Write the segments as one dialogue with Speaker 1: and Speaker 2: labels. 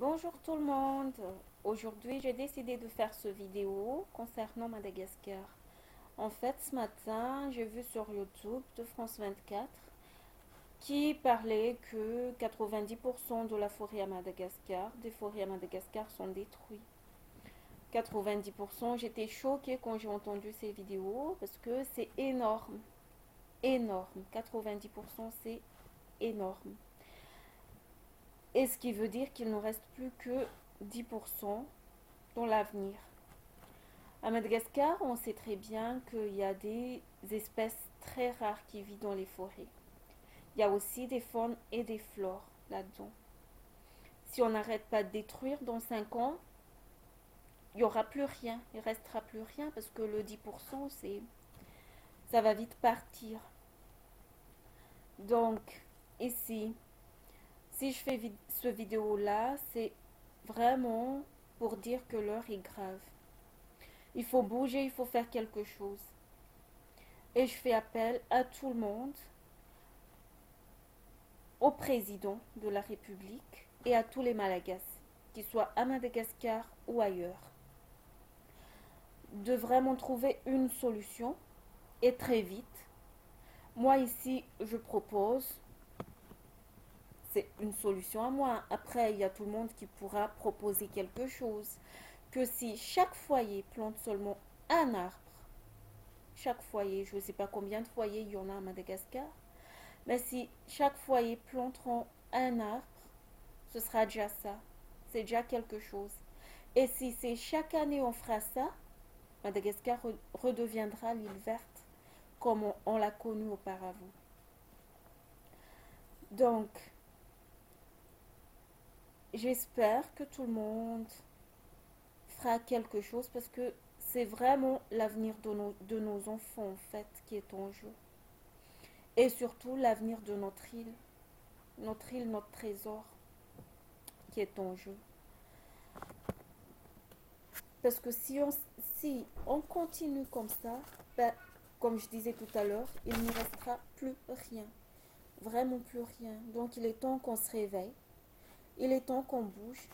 Speaker 1: Bonjour tout le monde. Aujourd'hui, j'ai décidé de faire ce vidéo concernant Madagascar. En fait, ce matin, j'ai vu sur YouTube de France 24 qui parlait que 90% de la forêt à Madagascar, des forêts à Madagascar sont détruites. 90%, j'étais choquée quand j'ai entendu ces vidéos parce que c'est énorme. Énorme. 90%, c'est énorme. Et ce qui veut dire qu'il ne reste plus que 10% dans l'avenir. À Madagascar, on sait très bien qu'il y a des espèces très rares qui vivent dans les forêts. Il y a aussi des faunes et des flores là-dedans. Si on n'arrête pas de détruire dans 5 ans, il n'y aura plus rien. Il ne restera plus rien parce que le 10%, ça va vite partir. Donc, ici, si je fais ce vidéo-là, c'est vraiment pour dire que l'heure est grave. Il faut bouger, il faut faire quelque chose. Et je fais appel à tout le monde, au président de la République et à tous les Malagasy, qu'ils soient à Madagascar ou ailleurs, de vraiment trouver une solution et très vite. Moi ici, je propose, c'est une solution à moi. Après, il y a tout le monde qui pourra proposer quelque chose. Que si chaque foyer plante seulement un arbre, chaque foyer, je ne sais pas combien de foyers il y en a à Madagascar, mais si chaque foyer planteront un arbre, ce sera déjà ça. C'est déjà quelque chose. Et si c'est chaque année on fera ça, Madagascar redeviendra l'île verte comme on l'a connue auparavant. Donc, j'espère que tout le monde fera quelque chose parce que c'est vraiment l'avenir de nos enfants en fait qui est en jeu. Et surtout l'avenir de notre île, notre trésor qui est en jeu. Parce que si on continue comme ça, ben, comme je disais tout à l'heure, il ne restera plus rien. Vraiment plus rien. Donc il est temps qu'on se réveille. Il est temps qu'on bouge.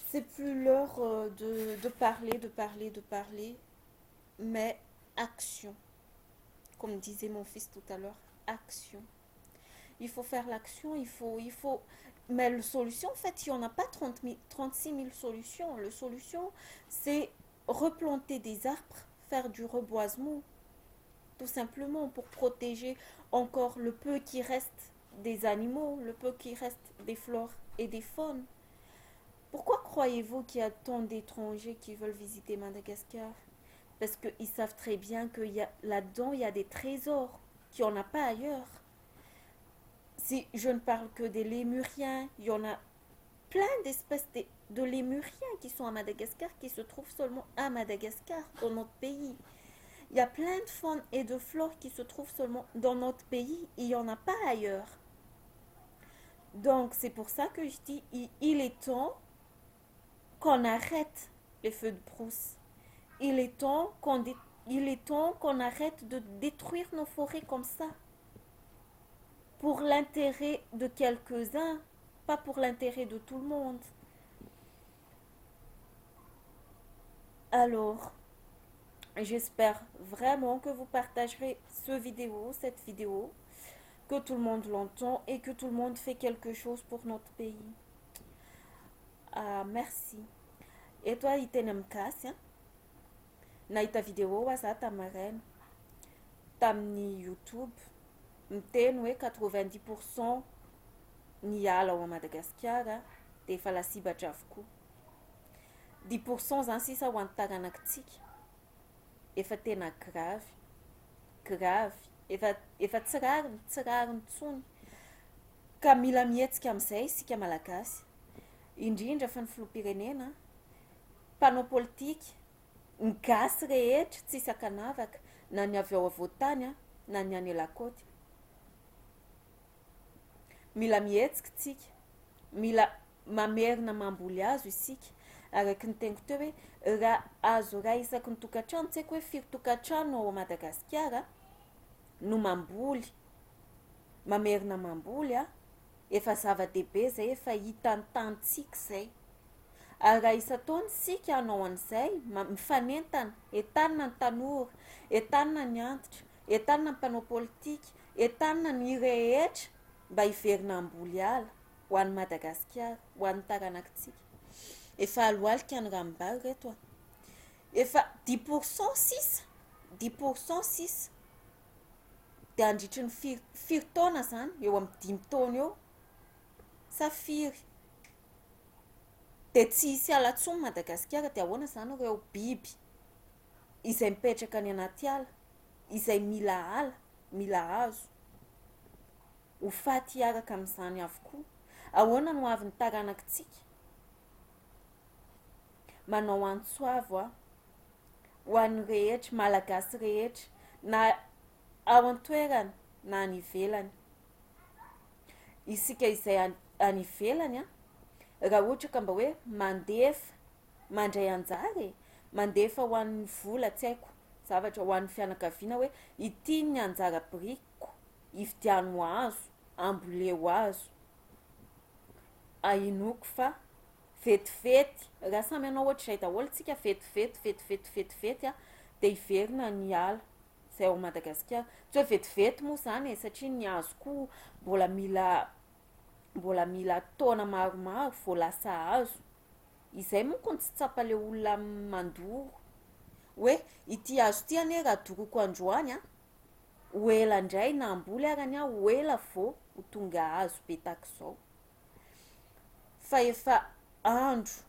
Speaker 1: C'est plus l'heure de parler, de parler, de parler, mais action. Comme disait mon fils tout à l'heure, action. Il faut faire l'action, il faut. Mais la solution, en fait, il n'y en a pas 36 000 solutions. La solution, c'est replanter des arbres, faire du reboisement, tout simplement pour protéger encore le peu qui reste des animaux, le peu qui reste des flores et des faunes. Pourquoi croyez-vous qu'il y a tant d'étrangers qui veulent visiter Madagascar? Parce qu'ils savent très bien que là-dedans, il y a des trésors qu'il n'y en a pas ailleurs. Si je ne parle que des lémuriens, il y en a plein d'espèces de lémuriens qui sont à Madagascar, qui se trouvent seulement à Madagascar, dans notre pays. Il y a plein de faune et de flore qui se trouvent seulement dans notre pays. Il n'y en a pas ailleurs. Donc c'est pour ça que je dis, il est temps qu'on arrête les feux de brousse. Il est temps qu'on arrête de détruire nos forêts comme ça. Pour l'intérêt de quelques-uns, pas pour l'intérêt de tout le monde. Alors, j'espère vraiment que vous partagerez cette vidéo, que tout le monde l'entend et que tout le monde fait quelque chose pour notre pays. Ah, merci. Et toi, itenem kasi, nahita vidéo aza tamarena tamin'ny YouTube miteny hoe 90% ny ala ao Madagasikara dia efa lasibatra avokoa. 10% zany sisa ho an'ny taranakitsika efa tena gravy, efa tsy rariny intsony. Ka mila mihetsika amin'izay isika malagasy, indrindra fa ny filoham-pirenena, mpanao politika, ny gasy rehetra tsy isy akanavaka, na ny avy ao avoantany na ny any alakoty. Mila mihetsika tsika, mila mamerina mamboly azo isika, araka ny teniko teo hoe raha azo raha isaky ny tokantrano, tsy haiko hoe firy tokantrano ao Madagasikara no mamboly, mamerina mamboly efa zava-dehibe zay, efa hitan'ny tanitsika zay. Ary raha isa-taona sika hanao an'izay, mifanentana, entanina ny tanora, entanina ny antitra, entanina ny mpanao politika, entanina ny rehetra mba hiverina amboly ala ho an'ny Madagasikara, ho an'ny taranakitsika. Efa aloalika ny rambary reto a. Efa 10% sisa, 10% sisa. Dia andritry ny firy taona zany, eo amin'ny 5 taona eo, safiry. Dia tsy hisy alatsony Madagasikara, dia ahoana zany ireo biby izay mipetraka any anaty ala, izay mila ala, mila hazo, ho faty hiaraka amin'izany avokoa. Ahoana no avy ny taranakitsika? Manao antsoavo ho an'ny rehetra, malagasy rehetra, na ao an-toerana na any ivelany. Isika izay any ivelany raha ohatra ka mba hoe mandefa, mandray anjara mandefa ho an'ny vola, tsy haiko, zavatra ho an'ny fianakaviana hoe ity ny anjara birikiko, hividiano azo, amboleo azo. Ahinoko fa vetivety, raha samy anao ohatra izay daholo tsika vetivety dia hiverina ny ala izay ao Madagasikara. Tsy hoe vetivety moa zany satria ny hazo koa mbola mila taona maromaro vao lasa hazo. Izay monkony tsy tsapale olona mandoro hoe ity hazo ity anie raha doroko androany ho ela indray na amboly arany ho ela vao ho tonga hazo be tak'izao. Fa efa andro,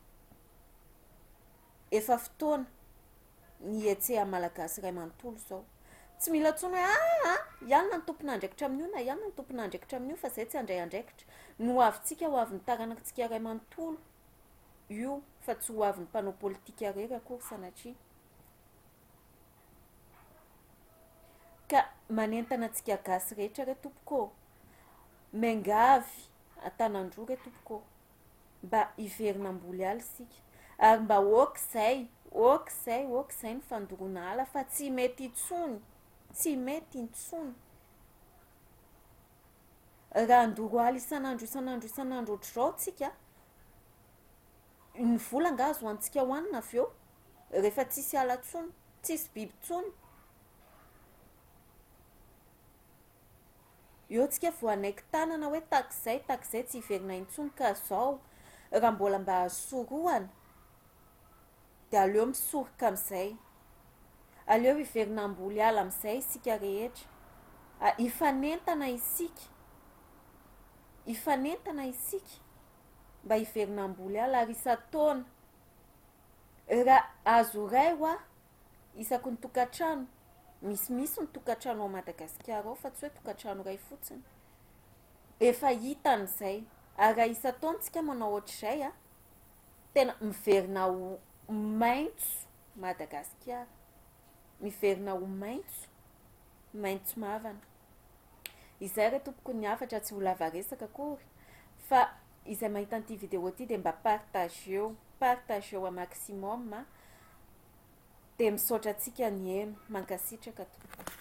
Speaker 1: efa fotoana ny etseha malagasy iray manontolo zao. Tsy mila tsony hoe ialina ny tompona andraikitra amin'io na ialina ny tompona andraikitra amin'io, fa izay tsy handray andraikitra. No avintsika ho avy ny taranakitsika iray manontolo io, fa tsy ho avy ny mpanao politika rery akory sanatria. Ka manentana antsika gasy rehetra re tompoko, Mengavy Antanandroa re tompoko, mba hiverina amboly ala isika, ary mba okizay ny fandoroana ala, fa tsy mety intsony, tsy mety intsony. Raha andoro ala isanandro ohatr'izao tsika, ny vola nga azo antsika hoanina avy eo, rehefa tsisy ala tsony, tsisy biby tsony. Eo tsika vao anaiky tanana hoe takizay tsy hiverina intsony, ka zao raha mbola mba azo sorohana dia aleo misoroka amin'izay, aleo hiverina amboly ala amin'izay isika rehetra. Hifanentana isika mba hiverina amboly ala, ary isa-taona raha azo ray isaky ny tokantrano, misy ny tokantrano ao Madagasikara ao, fa tsy hoe tokantrano ray fotsiny, efa hitan'izay. Ary raha isa-taona tsika manao ohatr'izay tena miverina ho maintso Madagasikara, miverina ho maintso mavana. Izay re tompoko ny hafatra, tsy ho lava resaka akory, fa izay mahita an'ity vidéo ity dia mba partageo au maximum, dia misaotra antsika ny heno, mankasitraka tompoko.